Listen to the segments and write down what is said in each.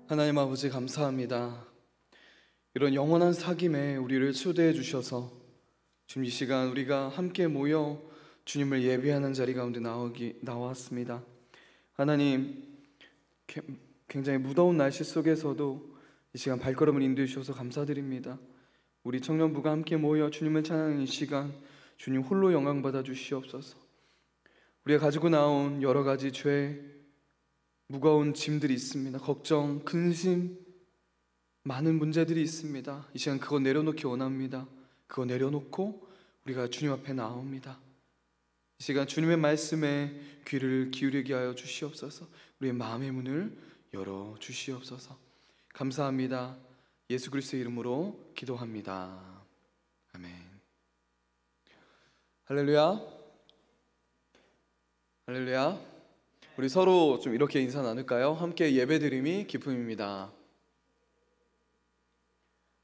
하나님 아버지 감사합니다. 이런 영원한 사귐에 우리를 초대해 주셔서 주님 이 시간 우리가 함께 모여 주님을 예배하는 자리 가운데 나왔습니다. 하나님 굉장히 무더운 날씨 속에서도 이 시간 발걸음을 인도해 주셔서 감사드립니다. 우리 청년부가 함께 모여 주님을 찬양하는 이 시간 주님 홀로 영광 받아 주시옵소서. 우리가 가지고 나온 여러 가지 죄, 무거운 짐들이 있습니다. 걱정, 근심, 많은 문제들이 있습니다. 이 시간 그거 내려놓기 원합니다. 그거 내려놓고 우리가 주님 앞에 나옵니다. 이 시간 주님의 말씀에 귀를 기울이게 하여 주시옵소서. 우리의 마음의 문을 열어 주시옵소서. 감사합니다. 예수 그리스도의 이름으로 기도합니다. 아멘. 할렐루야. 할렐루야. 우리 서로 좀 이렇게 인사 나눌까요? 함께 예배드림이 기쁨입니다.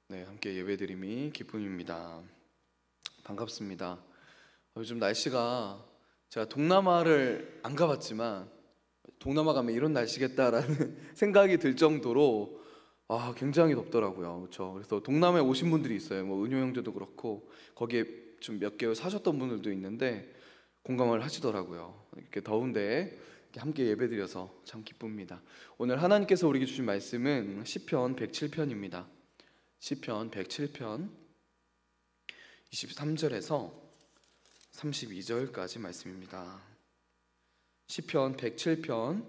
네, 함께 예배드림이 기쁨입니다. 반갑습니다. 요즘 날씨가 제가 동남아를 안 가봤지만 동남아 가면 이런 날씨겠다라는 생각이 들 정도로 굉장히 덥더라고요. 그렇죠? 그래서 동남아에 오신 분들이 있어요. 뭐 은효 형제도 그렇고 거기에 좀 몇 개월 사셨던 분들도 있는데 공감을 하시더라고요. 이렇게 더운데 함께 예배드려서 참 기쁩니다. 오늘 하나님께서 우리에게 주신 말씀은 시편 107편입니다. 시편 107편 23절에서 32절까지 말씀입니다. 시편 107편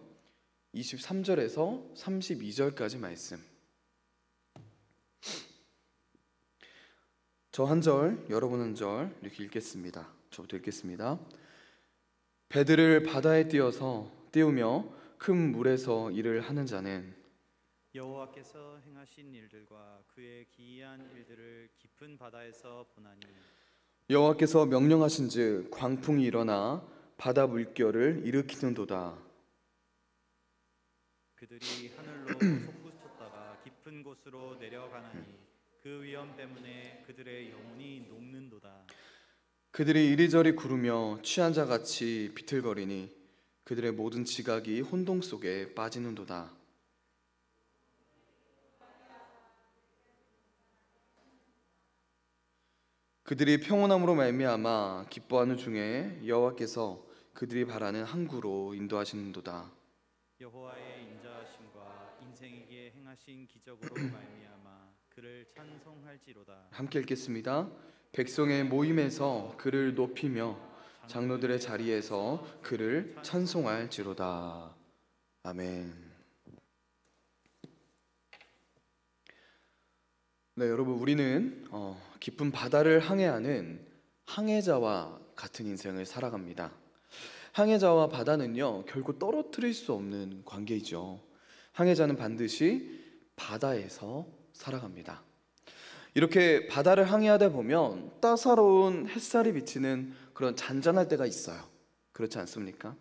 23절에서 32절까지 말씀. 저 한 절, 여러분 한 절 이렇게 읽겠습니다. 저부터 읽겠습니다. 배들을 바다에 띄우며 큰 물에서 일을 하는 자는 여호와께서 행하신 일들과 그의 기이한 일들을 깊은 바다에서 보나니 여호와께서 명령하신즉 광풍이 일어나 바다 물결을 일으키는도다. 그들이 하늘로 솟구쳤다가 깊은 곳으로 내려가나니 그 위험 때문에 그들의 영혼이 녹는도다. 그들이 이리저리 구르며 취한 자같이 비틀거리니 그들의 모든 지각이 혼동 속에 빠지는도다. 그들이 평온함으로 말미암아 기뻐하는 중에 여호와께서 그들이 바라는 항구로 인도하시는도다. 여호와의 인자하심과 인생에게 행하신 기적으로 말미암아 그를 찬송할지로다. 함께 읽겠습니다. 백성의 모임에서 그를 높이며 장로들의 자리에서 그를 찬송할지로다. 아멘. 네, 여러분 우리는 깊은 바다를 항해하는 항해자와 같은 인생을 살아갑니다. 항해자와 바다는요 결코 떨어뜨릴 수 없는 관계이죠. 항해자는 반드시 바다에서 살아갑니다. 이렇게 바다를 항해하다 보면 따사로운 햇살이 비치는 그런 잔잔할 때가 있어요. 그렇지 않습니까?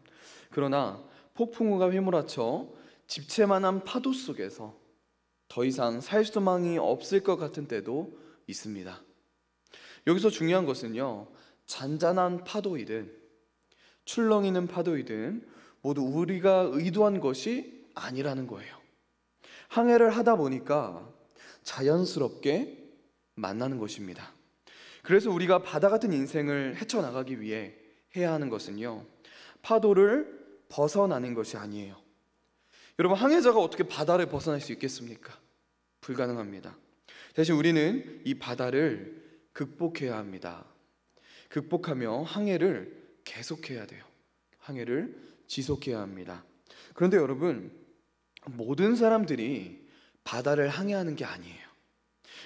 그러나 폭풍우가 휘몰아쳐 집채만한 파도 속에서 더 이상 살 소망이 없을 것 같은 때도 있습니다. 여기서 중요한 것은요, 잔잔한 파도이든 출렁이는 파도이든 모두 우리가 의도한 것이 아니라는 거예요. 항해를 하다 보니까 자연스럽게 만나는 것입니다. 그래서 우리가 바다 같은 인생을 헤쳐나가기 위해 해야 하는 것은요, 파도를 벗어나는 것이 아니에요. 여러분, 항해자가 어떻게 바다를 벗어날 수 있겠습니까? 불가능합니다. 대신 우리는 이 바다를 극복해야 합니다. 극복하며 항해를 계속해야 돼요. 항해를 지속해야 합니다. 그런데 여러분, 모든 사람들이 바다를 항해하는 게 아니에요.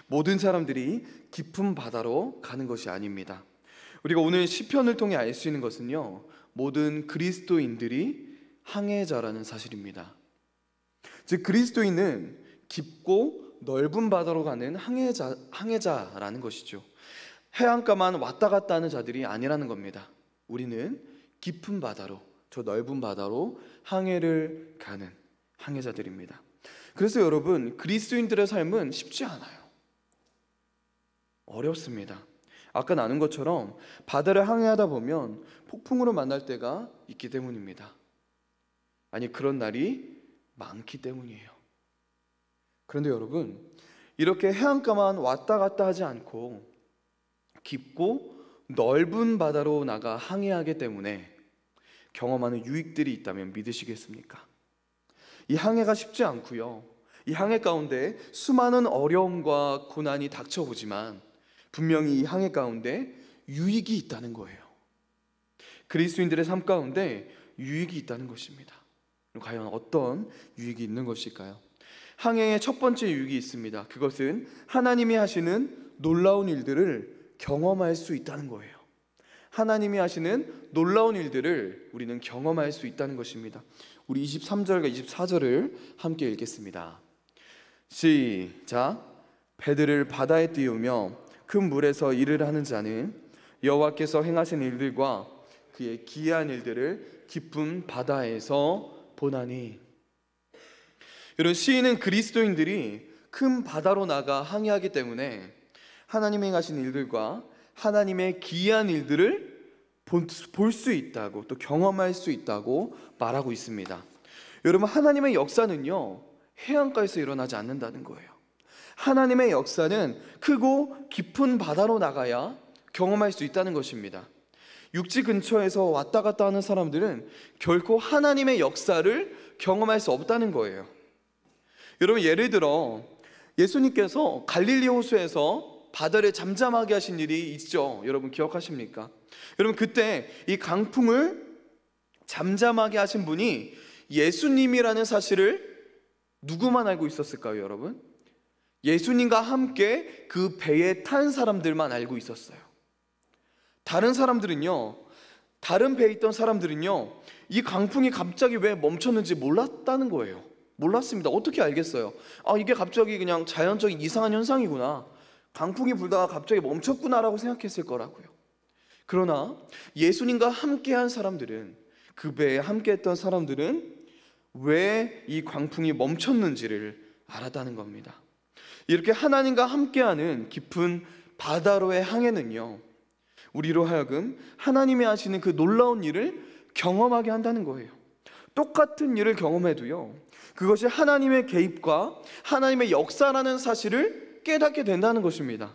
모든 사람들이 깊은 바다로 가는 것이 아닙니다. 우리가 오늘 시편을 통해 알 수 있는 것은요, 모든 그리스도인들이 항해자라는 사실입니다. 즉 그리스도인은 깊고 넓은 바다로 가는 항해자라는 것이죠. 해안가만 왔다 갔다 하는 자들이 아니라는 겁니다. 우리는 깊은 바다로, 저 넓은 바다로 항해를 가는 항해자들입니다. 그래서 여러분, 그리스도인들의 삶은 쉽지 않아요. 어렵습니다. 아까 나눈 것처럼 바다를 항해하다 보면 폭풍으로 만날 때가 있기 때문입니다. 아니, 그런 날이 많기 때문이에요. 그런데 여러분, 이렇게 해안가만 왔다 갔다 하지 않고 깊고 넓은 바다로 나가 항해하기 때문에 경험하는 유익들이 있다면 믿으시겠습니까? 이 항해가 쉽지 않고요. 이 항해 가운데 수많은 어려움과 고난이 닥쳐오지만 분명히 이 항해 가운데 유익이 있다는 거예요. 그리스도인들의 삶 가운데 유익이 있다는 것입니다. 과연 어떤 유익이 있는 것일까요? 항해의 첫 번째 유익이 있습니다. 그것은 하나님이 하시는 놀라운 일들을 경험할 수 있다는 거예요. 하나님이 하시는 놀라운 일들을 우리는 경험할 수 있다는 것입니다. 우리 23절과 24절을 함께 읽겠습니다. 시작. 배들을 바다에 띄우며 큰 물에서 일을 하는 자는 여호와께서 행하신 일들과 그의 기이한 일들을 깊은 바다에서 보나니. 여러분, 시인은 그리스도인들이 큰 바다로 나가 항해하기 때문에 하나님이 행하신 일들과 하나님의 기이한 일들을 볼 수 있다고, 또 경험할 수 있다고 말하고 있습니다. 여러분, 하나님의 역사는요, 해안가에서 일어나지 않는다는 거예요. 하나님의 역사는 크고 깊은 바다로 나가야 경험할 수 있다는 것입니다. 육지 근처에서 왔다 갔다 하는 사람들은 결코 하나님의 역사를 경험할 수 없다는 거예요. 여러분, 예를 들어 예수님께서 갈릴리 호수에서 바다를 잠잠하게 하신 일이 있죠. 여러분 기억하십니까? 여러분, 그때 이 강풍을 잠잠하게 하신 분이 예수님이라는 사실을 누구만 알고 있었을까요, 여러분? 예수님과 함께 그 배에 탄 사람들만 알고 있었어요. 다른 사람들은요, 다른 배에 있던 사람들은요, 이 강풍이 갑자기 왜 멈췄는지 몰랐다는 거예요. 몰랐습니다. 어떻게 알겠어요? 이게 갑자기 그냥 자연적인 이상한 현상이구나, 강풍이 불다가 갑자기 멈췄구나라고 생각했을 거라고요. 그러나 예수님과 함께한 사람들은, 그 배에 함께했던 사람들은 왜 이 강풍이 멈췄는지를 알았다는 겁니다. 이렇게 하나님과 함께하는 깊은 바다로의 항해는요, 우리로 하여금 하나님이 하시는 그 놀라운 일을 경험하게 한다는 거예요. 똑같은 일을 경험해도요, 그것이 하나님의 개입과 하나님의 역사라는 사실을 깨닫게 된다는 것입니다.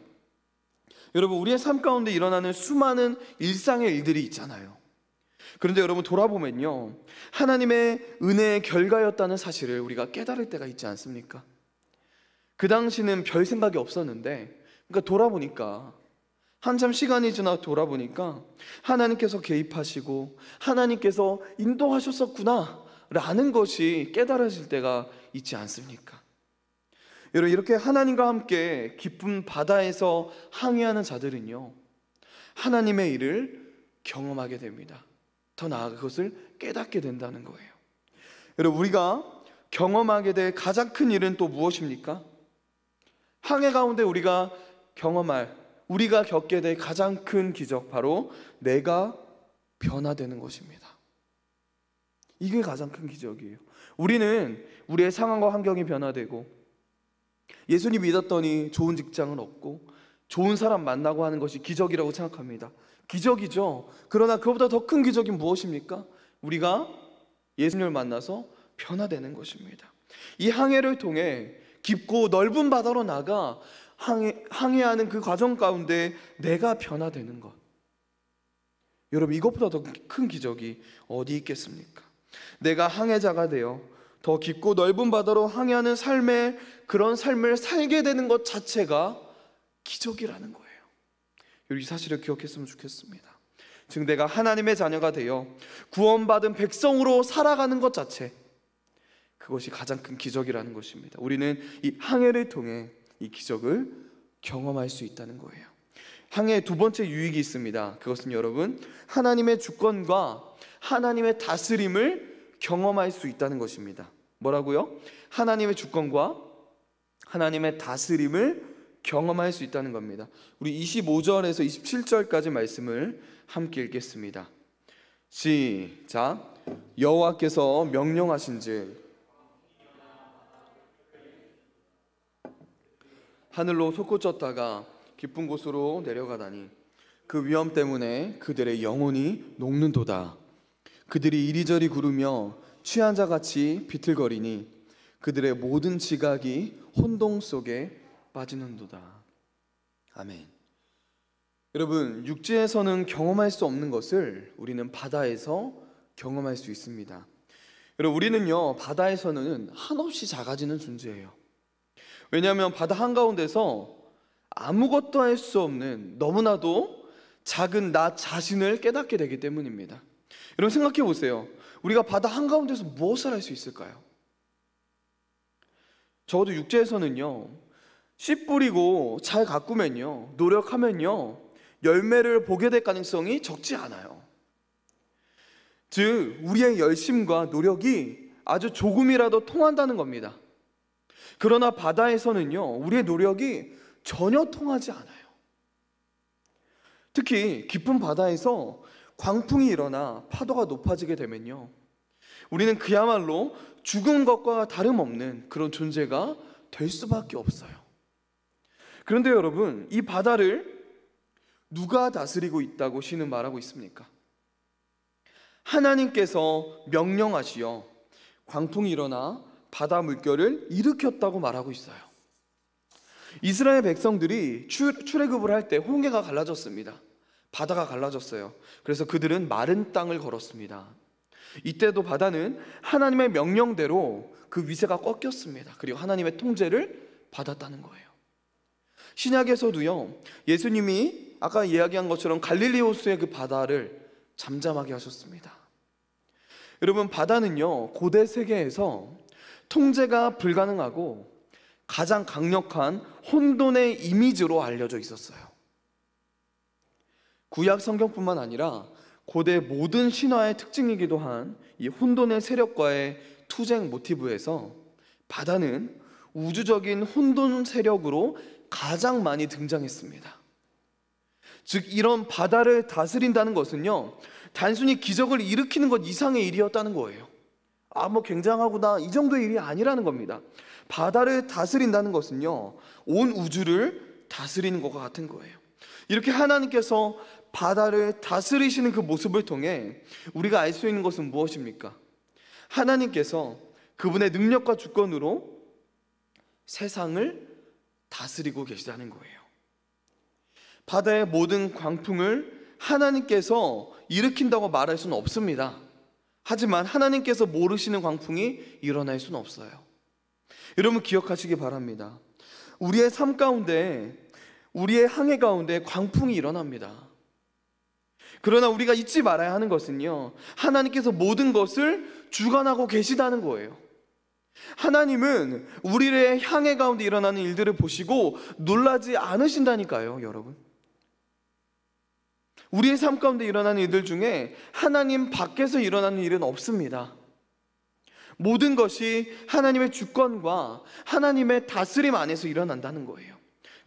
여러분, 우리의 삶 가운데 일어나는 수많은 일상의 일들이 있잖아요. 그런데 여러분, 돌아보면요, 하나님의 은혜의 결과였다는 사실을 우리가 깨달을 때가 있지 않습니까? 그 당시는 별 생각이 없었는데, 그러니까 돌아보니까, 한참 시간이 지나 돌아보니까 하나님께서 개입하시고 하나님께서 인도하셨었구나 라는 것이 깨달아질 때가 있지 않습니까? 여러분, 이렇게 하나님과 함께 깊은 바다에서 항해하는 자들은요, 하나님의 일을 경험하게 됩니다. 더 나아가 그것을 깨닫게 된다는 거예요. 여러분, 우리가 경험하게 될 가장 큰 일은 또 무엇입니까? 항해 가운데 우리가 겪게 될 가장 큰 기적, 바로 내가 변화되는 것입니다. 이게 가장 큰 기적이에요. 우리는 우리의 상황과 환경이 변화되고, 예수님 믿었더니 좋은 직장을 얻고 좋은 사람 만나고 하는 것이 기적이라고 생각합니다. 기적이죠. 그러나 그보다 더 큰 기적이 무엇입니까? 우리가 예수님을 만나서 변화되는 것입니다. 이 항해를 통해 깊고 넓은 바다로 나가 항해하는 그 과정 가운데 내가 변화되는 것, 여러분, 이것보다 더 큰 기적이 어디 있겠습니까? 내가 항해자가 되어 더 깊고 넓은 바다로 항해하는 그런 삶을 살게 되는 것 자체가 기적이라는 거예요. 이 사실을 기억했으면 좋겠습니다. 즉, 내가 하나님의 자녀가 되어 구원받은 백성으로 살아가는 것 자체, 그것이 가장 큰 기적이라는 것입니다. 우리는 이 항해를 통해 이 기적을 경험할 수 있다는 거예요. 항해의 두 번째 유익이 있습니다. 그것은 여러분, 하나님의 주권과 하나님의 다스림을 경험할 수 있다는 것입니다. 뭐라고요? 하나님의 주권과 하나님의 다스림을 경험할 수 있다는 겁니다. 우리 25절에서 27절까지 말씀을 함께 읽겠습니다. 시작. 여호와께서 명령하신즉 하늘로 솟구쳤다가 깊은 곳으로 내려가다니 그 위험 때문에 그들의 영혼이 녹는도다. 그들이 이리저리 구르며 취한 자같이 비틀거리니 그들의 모든 지각이 혼동 속에 빠지는도다. 아멘. 여러분, 육지에서는 경험할 수 없는 것을 우리는 바다에서 경험할 수 있습니다. 여러분, 우리는요, 바다에서는 한없이 작아지는 존재예요. 왜냐하면 바다 한가운데서 아무것도 할 수 없는 너무나도 작은 나 자신을 깨닫게 되기 때문입니다. 여러분, 생각해 보세요. 우리가 바다 한가운데서 무엇을 할 수 있을까요? 적어도 육지에서는요, 씨 뿌리고 잘 가꾸면요, 노력하면요, 열매를 보게 될 가능성이 적지 않아요. 즉, 우리의 열심과 노력이 아주 조금이라도 통한다는 겁니다. 그러나 바다에서는요, 우리의 노력이 전혀 통하지 않아요. 특히 깊은 바다에서 광풍이 일어나 파도가 높아지게 되면요, 우리는 그야말로 죽은 것과 다름없는 그런 존재가 될 수밖에 없어요. 그런데 여러분, 이 바다를 누가 다스리고 있다고 시는 말하고 있습니까? 하나님께서 명령하시어 광풍이 일어나 바다 물결을 일으켰다고 말하고 있어요. 이스라엘 백성들이 출애굽을 할 때 홍해가 갈라졌습니다. 바다가 갈라졌어요. 그래서 그들은 마른 땅을 걸었습니다. 이때도 바다는 하나님의 명령대로 그 위세가 꺾였습니다. 그리고 하나님의 통제를 받았다는 거예요. 신약에서도요, 예수님이 아까 이야기한 것처럼 갈릴리 호수의 그 바다를 잠잠하게 하셨습니다. 여러분, 바다는요, 고대 세계에서 통제가 불가능하고 가장 강력한 혼돈의 이미지로 알려져 있었어요. 구약 성경뿐만 아니라 고대 모든 신화의 특징이기도 한 이 혼돈의 세력과의 투쟁 모티브에서 바다는 우주적인 혼돈 세력으로 가장 많이 등장했습니다. 즉, 이런 바다를 다스린다는 것은요, 단순히 기적을 일으키는 것 이상의 일이었다는 거예요. 뭐 굉장하구나, 이 정도의 일이 아니라는 겁니다. 바다를 다스린다는 것은요, 온 우주를 다스리는 것과 같은 거예요. 이렇게 하나님께서 바다를 다스리시는 그 모습을 통해 우리가 알 수 있는 것은 무엇입니까? 하나님께서 그분의 능력과 주권으로 세상을 다스리고 계시다는 거예요. 바다의 모든 광풍을 하나님께서 일으킨다고 말할 수는 없습니다. 하지만 하나님께서 모르시는 광풍이 일어날 수는 없어요. 여러분, 기억하시기 바랍니다. 우리의 삶 가운데, 우리의 항해 가운데 광풍이 일어납니다. 그러나 우리가 잊지 말아야 하는 것은요, 하나님께서 모든 것을 주관하고 계시다는 거예요. 하나님은 우리의 향해 가운데 일어나는 일들을 보시고 놀라지 않으신다니까요, 여러분. 우리의 삶 가운데 일어나는 일들 중에 하나님 밖에서 일어나는 일은 없습니다. 모든 것이 하나님의 주권과 하나님의 다스림 안에서 일어난다는 거예요.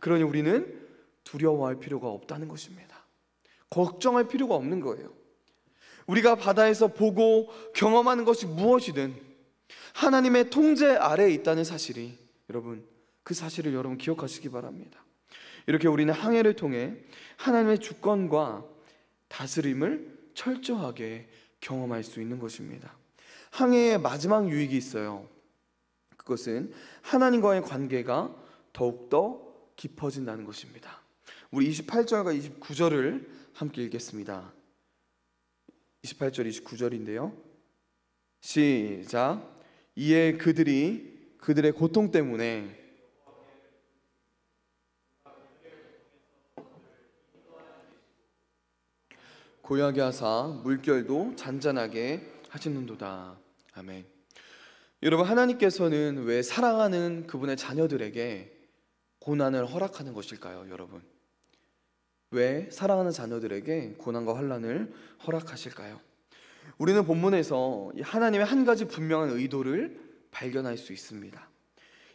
그러니 우리는 두려워할 필요가 없다는 것입니다. 걱정할 필요가 없는 거예요. 우리가 바다에서 보고 경험하는 것이 무엇이든 하나님의 통제 아래에 있다는 사실이, 여러분, 그 사실을 여러분 기억하시기 바랍니다. 이렇게 우리는 항해를 통해 하나님의 주권과 다스림을 철저하게 경험할 수 있는 것입니다. 항해의 마지막 유익이 있어요. 그것은 하나님과의 관계가 더욱더 깊어진다는 것입니다. 우리 28절과 29절을 함께 읽겠습니다. 28절 29절인데요, 시작. 이에 그들이 그들의 고통 때문에 고요하게 하사 물결도 잔잔하게 하시는도다. 아멘. 여러분, 하나님께서는 왜 사랑하는 그분의 자녀들에게 고난을 허락하는 것일까요? 여러분, 왜 사랑하는 자녀들에게 고난과 환난을 허락하실까요? 우리는 본문에서 하나님의 한 가지 분명한 의도를 발견할 수 있습니다.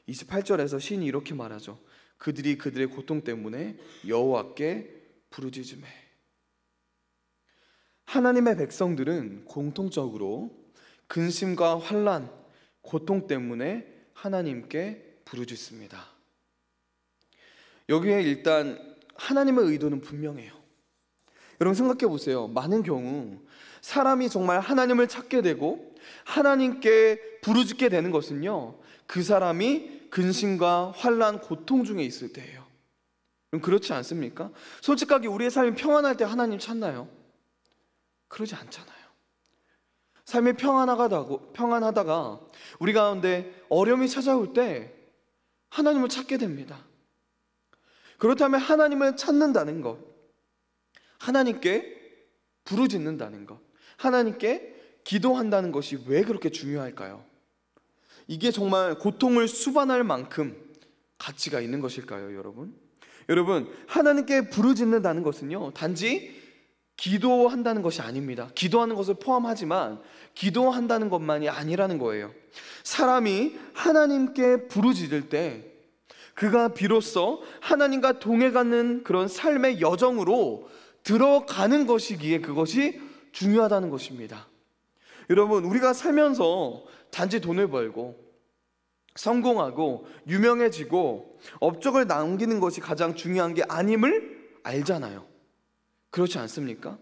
28절에서 시인이 이렇게 말하죠. 그들이 그들의 고통 때문에 여호와께 부르짖으매. 하나님의 백성들은 공통적으로 근심과 환난, 고통 때문에 하나님께 부르짖습니다. 여기에 일단 하나님의 의도는 분명해요. 여러분, 생각해 보세요. 많은 경우 사람이 정말 하나님을 찾게 되고 하나님께 부르짖게 되는 것은요, 그 사람이 근심과 환난, 고통 중에 있을 때예요. 그렇지 않습니까? 솔직하게 우리의 삶이 평안할 때 하나님 찾나요? 그러지 않잖아요. 삶이 평안하다가 우리 가운데 어려움이 찾아올 때 하나님을 찾게 됩니다. 그렇다면 하나님을 찾는다는 것, 하나님께 부르짖는다는 것, 하나님께 기도한다는 것이 왜 그렇게 중요할까요? 이게 정말 고통을 수반할 만큼 가치가 있는 것일까요, 여러분? 여러분, 하나님께 부르짖는다는 것은요, 단지 기도한다는 것이 아닙니다. 기도하는 것을 포함하지만 기도한다는 것만이 아니라는 거예요. 사람이 하나님께 부르짖을 때 그가 비로소 하나님과 동행하는 그런 삶의 여정으로 들어가는 것이기에 그것이 중요하다는 것입니다. 여러분, 우리가 살면서 단지 돈을 벌고 성공하고 유명해지고 업적을 남기는 것이 가장 중요한 게 아님을 알잖아요. 그렇지 않습니까?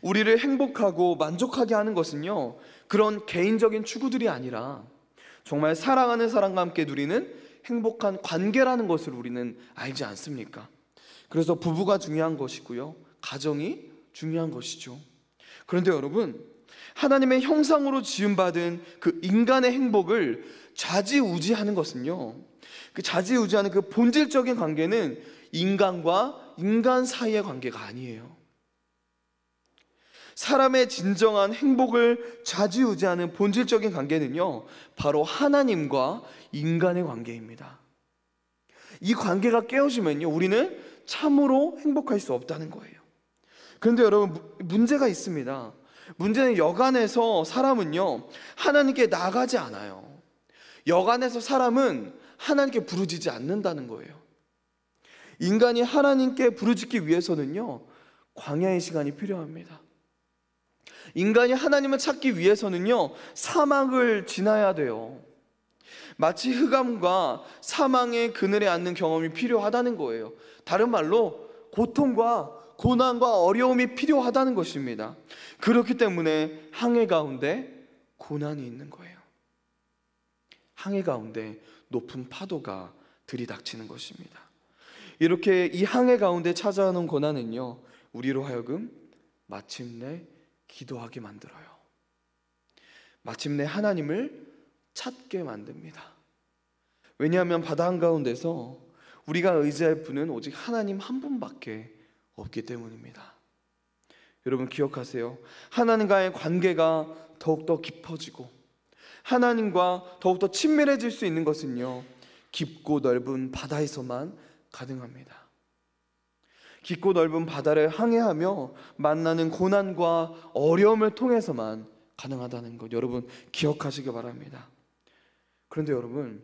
우리를 행복하고 만족하게 하는 것은요, 그런 개인적인 추구들이 아니라 정말 사랑하는 사람과 함께 누리는 행복한 관계라는 것을 우리는 알지 않습니까? 그래서 부부가 중요한 것이고요, 가정이 중요한 것이죠. 그런데 여러분, 하나님의 형상으로 지음받은 그 인간의 행복을 좌지우지하는 것은요, 그 좌지우지하는 그 본질적인 관계는 인간과 인간 사이의 관계가 아니에요. 사람의 진정한 행복을 좌지우지하는 본질적인 관계는요, 바로 하나님과 인간의 관계입니다. 이 관계가 깨어지면요, 우리는 참으로 행복할 수 없다는 거예요. 그런데 여러분, 문제가 있습니다. 문제는 여간에서 사람은요, 하나님께 나아가지 않아요. 여간에서 사람은 하나님께 부르짖지 않는다는 거예요. 인간이 하나님께 부르짖기 위해서는요, 광야의 시간이 필요합니다. 인간이 하나님을 찾기 위해서는요, 사막을 지나야 돼요. 마치 흑암과 사망의 그늘에 앉는 경험이 필요하다는 거예요. 다른 말로 고통과 고난과 어려움이 필요하다는 것입니다. 그렇기 때문에 항해 가운데 고난이 있는 거예요. 항해 가운데 높은 파도가 들이닥치는 것입니다. 이렇게 이 항해 가운데 찾아오는 고난은요, 우리로 하여금 마침내 기도하게 만들어요. 마침내 하나님을 찾게 만듭니다. 왜냐하면 바다 한가운데서 우리가 의지할 분은 오직 하나님 한 분밖에 없기 때문입니다. 여러분, 기억하세요. 하나님과의 관계가 더욱더 깊어지고 하나님과 더욱더 친밀해질 수 있는 것은요, 깊고 넓은 바다에서만 가능합니다. 깊고 넓은 바다를 항해하며 만나는 고난과 어려움을 통해서만 가능하다는 것, 여러분 기억하시기 바랍니다. 그런데 여러분,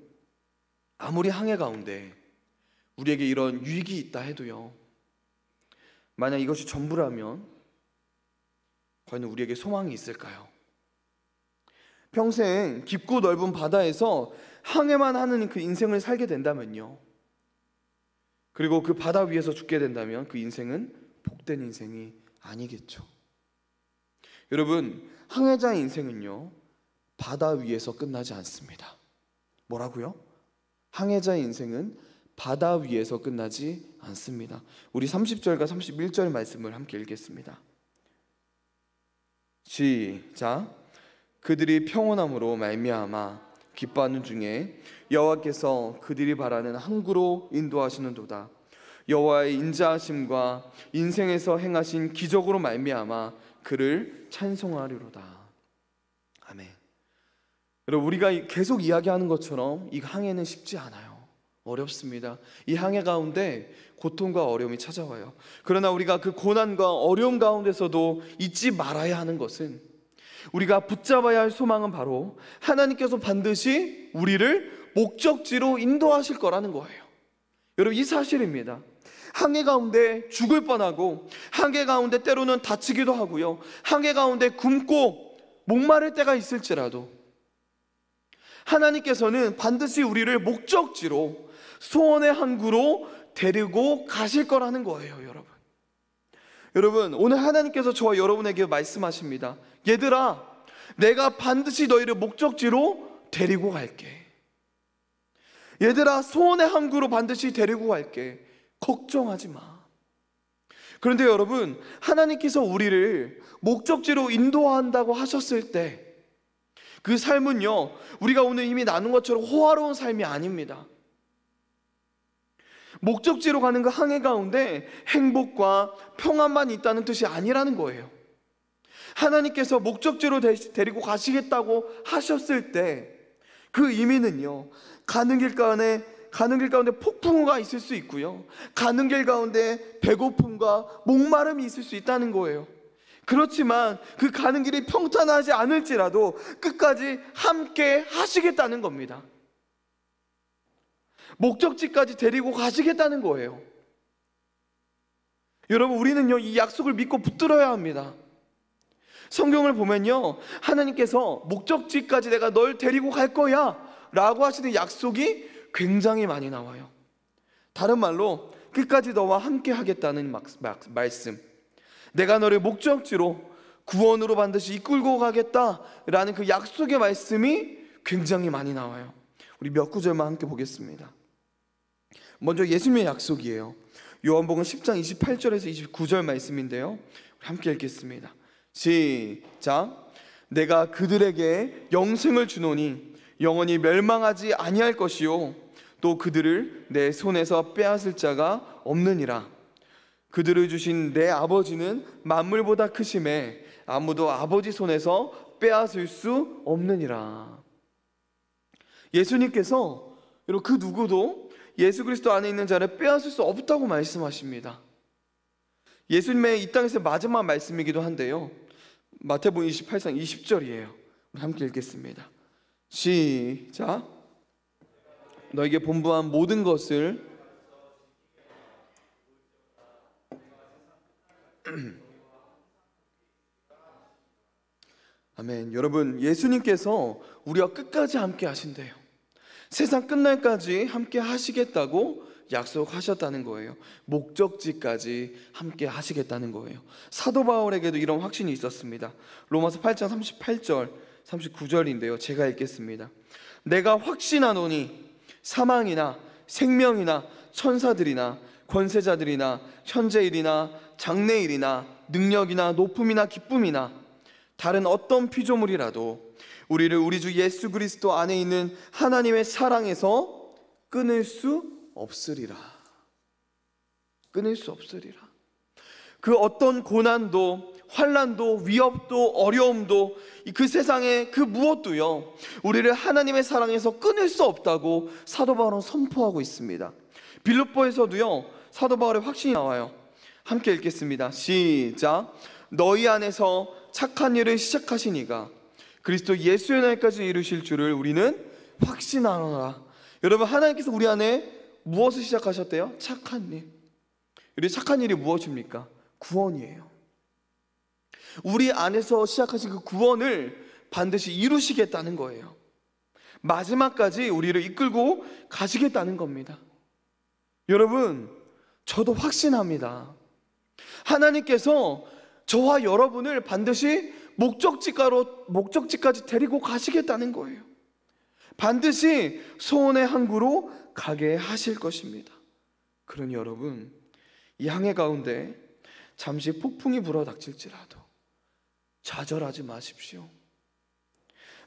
아무리 항해 가운데 우리에게 이런 유익이 있다 해도요, 만약 이것이 전부라면 과연 우리에게 소망이 있을까요? 평생 깊고 넓은 바다에서 항해만 하는 그 인생을 살게 된다면요, 그리고 그 바다 위에서 죽게 된다면 그 인생은 복된 인생이 아니겠죠. 여러분, 항해자의 인생은요, 바다 위에서 끝나지 않습니다. 뭐라고요? 항해자의 인생은 바다 위에서 끝나지 않습니다. 우리 30절과 31절 말씀을 함께 읽겠습니다. 시작. 그들이 평온함으로 말미암아 기뻐하는 중에 여호와께서 그들이 바라는 항구로 인도하시는도다. 여호와의 인자하심과 인생에서 행하신 기적으로 말미암아 그를 찬송하리로다. 아멘. 여러분, 우리가 계속 이야기하는 것처럼 이 항해는 쉽지 않아요. 어렵습니다. 이 항해 가운데 고통과 어려움이 찾아와요. 그러나 우리가 그 고난과 어려움 가운데서도 잊지 말아야 하는 것은, 우리가 붙잡아야 할 소망은 바로 하나님께서 반드시 우리를 목적지로 인도하실 거라는 거예요. 여러분, 이 사실입니다. 항해 가운데 죽을 뻔하고, 항해 가운데 때로는 다치기도 하고요, 항해 가운데 굶고 목마를 때가 있을지라도 하나님께서는 반드시 우리를 목적지로, 소원의 항구로 데리고 가실 거라는 거예요. 여러분, 오늘 하나님께서 저와 여러분에게 말씀하십니다. 얘들아, 내가 반드시 너희를 목적지로 데리고 갈게. 얘들아, 소원의 항구로 반드시 데리고 갈게. 걱정하지 마. 그런데 여러분, 하나님께서 우리를 목적지로 인도한다고 하셨을 때 그 삶은요, 우리가 오늘 이미 나눈 것처럼 호화로운 삶이 아닙니다. 목적지로 가는 그 항해 가운데 행복과 평안만 있다는 뜻이 아니라는 거예요. 하나님께서 목적지로 데리고 가시겠다고 하셨을 때 그 의미는요, 가는 길 가운데 폭풍우가 있을 수 있고요, 가는 길 가운데 배고픔과 목마름이 있을 수 있다는 거예요. 그렇지만 그 가는 길이 평탄하지 않을지라도 끝까지 함께 하시겠다는 겁니다. 목적지까지 데리고 가시겠다는 거예요. 여러분, 우리는요, 이 약속을 믿고 붙들어야 합니다. 성경을 보면요, 하나님께서 목적지까지 내가 널 데리고 갈 거야 라고 하시는 약속이 굉장히 많이 나와요. 다른 말로 끝까지 너와 함께 하겠다는 말씀, 내가 너를 목적지로 구원으로 반드시 이끌고 가겠다라는 그 약속의 말씀이 굉장히 많이 나와요. 우리 몇 구절만 함께 보겠습니다. 먼저 예수님의 약속이에요. 요한복음 10장 28절에서 29절 말씀인데요, 우리 함께 읽겠습니다. 시작. 내가 그들에게 영생을 주노니 영원히 멸망하지 아니할 것이요 또 그들을 내 손에서 빼앗을 자가 없느니라. 그들을 주신 내 아버지는 만물보다 크심에 아무도 아버지 손에서 빼앗을 수 없느니라. 예수님께서 여러분, 그 누구도 예수 그리스도 안에 있는 자를 빼앗을 수 없다고 말씀하십니다. 예수님의 이 땅에서 마지막 말씀이기도 한데요, 마태복음 28장 20절이에요. 우리 함께 읽겠습니다. 시작. 너에게 분부한 모든 것을 아멘. 여러분, 예수님께서 우리와 끝까지 함께 하신대요. 세상 끝날까지 함께 하시겠다고 약속하셨다는 거예요. 목적지까지 함께 하시겠다는 거예요. 사도 바울에게도 이런 확신이 있었습니다. 로마서 8장 38절 39절인데요, 제가 읽겠습니다. 내가 확신하노니 사망이나 생명이나 천사들이나 권세자들이나 현재일이나 장래일이나 능력이나 높음이나 기쁨이나 다른 어떤 피조물이라도 우리를 우리 주 예수 그리스도 안에 있는 하나님의 사랑에서 끊을 수 없으리라. 끊을 수 없으리라. 그 어떤 고난도 환난도 위협도 어려움도 그 세상의 그 무엇도요, 우리를 하나님의 사랑에서 끊을 수 없다고 사도 바울은 선포하고 있습니다. 빌립보에서도요, 사도 바울의 확신이 나와요. 함께 읽겠습니다. 시작. 너희 안에서 착한 일을 시작하신 이가 그리스도 예수의 날까지 이루실 줄을 우리는 확신하노라. 여러분, 하나님께서 우리 안에 무엇을 시작하셨대요? 착한 일. 우리 착한 일이 무엇입니까? 구원이에요. 우리 안에서 시작하신 그 구원을 반드시 이루시겠다는 거예요. 마지막까지 우리를 이끌고 가시겠다는 겁니다. 여러분, 저도 확신합니다. 하나님께서 저와 여러분을 반드시 목적지까지 데리고 가시겠다는 거예요. 반드시 소원의 항구로 가게 하실 것입니다. 그러니 여러분, 이 항해 가운데 잠시 폭풍이 불어닥칠지라도 좌절하지 마십시오.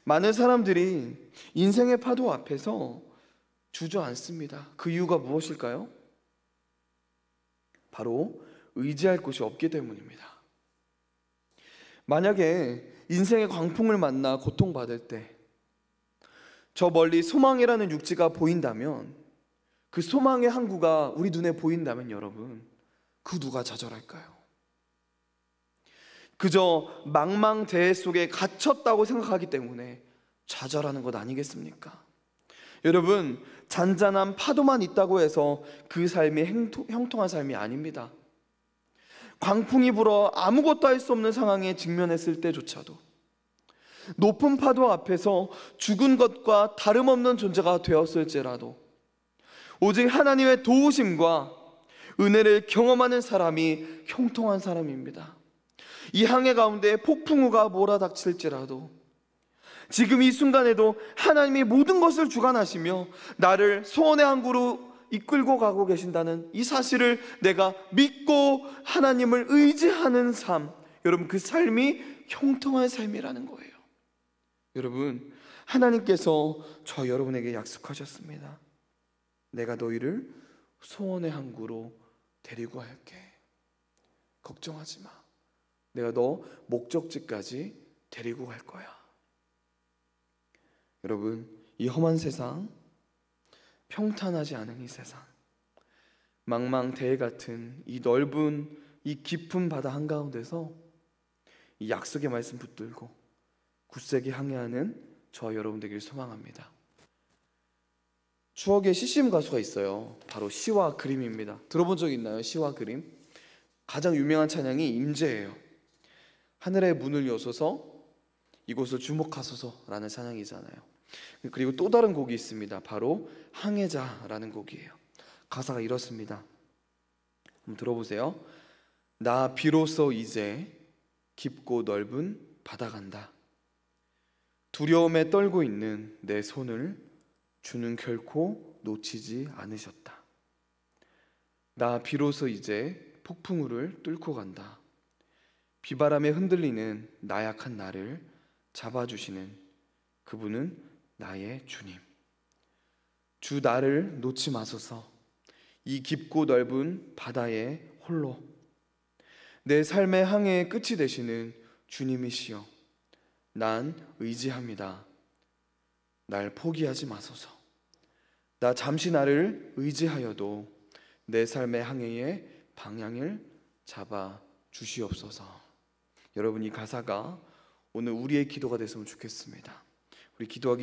많은 사람들이 인생의 파도 앞에서 주저앉습니다. 그 이유가 무엇일까요? 바로 의지할 곳이 없기 때문입니다. 만약에 인생의 광풍을 만나 고통받을 때 저 멀리 소망이라는 육지가 보인다면, 그 소망의 항구가 우리 눈에 보인다면 여러분, 그 누가 좌절할까요? 그저 망망대해 속에 갇혔다고 생각하기 때문에 좌절하는 것 아니겠습니까? 여러분, 잔잔한 파도만 있다고 해서 그 삶이 형통한 삶이 아닙니다. 광풍이 불어 아무것도 할 수 없는 상황에 직면했을 때조차도, 높은 파도 앞에서 죽은 것과 다름없는 존재가 되었을지라도 오직 하나님의 도우심과 은혜를 경험하는 사람이 형통한 사람입니다. 이 항해 가운데 폭풍우가 몰아닥칠지라도 지금 이 순간에도 하나님이 모든 것을 주관하시며 나를 소원의 항구로 이끌고 가고 계신다는 이 사실을 내가 믿고 하나님을 의지하는 삶, 여러분 그 삶이 형통한 삶이라는 거예요. 여러분, 하나님께서 저 여러분에게 약속하셨습니다. 내가 너희를 소원의 항구로 데리고 갈게. 걱정하지 마. 내가 너 목적지까지 데리고 갈 거야. 여러분, 이 험한 세상, 평탄하지 않은 이 세상, 망망대해 같은 이 넓은 이 깊은 바다 한가운데서 이 약속의 말씀 붙들고 굳세게 항해하는 저 여러분 되기를 소망합니다. 추억의 CCM 가수가 있어요. 바로 시와 그림입니다. 들어본 적 있나요? 시와 그림. 가장 유명한 찬양이 임재예요. 하늘의 문을 여소서 이곳을 주목하소서라는 찬양이잖아요. 그리고 또 다른 곡이 있습니다. 바로 항해자라는 곡이에요. 가사가 이렇습니다. 한번 들어보세요. 나 비로소 이제 깊고 넓은 바다 간다. 두려움에 떨고 있는 내 손을 주는 결코 놓치지 않으셨다. 나 비로소 이제 폭풍우를 뚫고 간다. 비바람에 흔들리는 나약한 나를 잡아주시는 그분은 나의 주님. 주 나를 놓지 마소서. 이 깊고 넓은 바다에 홀로 내 삶의 항해의 끝이 되시는 주님이시여, 난 의지합니다. 날 포기하지 마소서. 나 잠시 나를 의지하여도 내 삶의 항해의 방향을 잡아 주시옵소서. 여러분, 이 가사가 오늘 우리의 기도가 됐으면 좋겠습니다. 우리 기도하기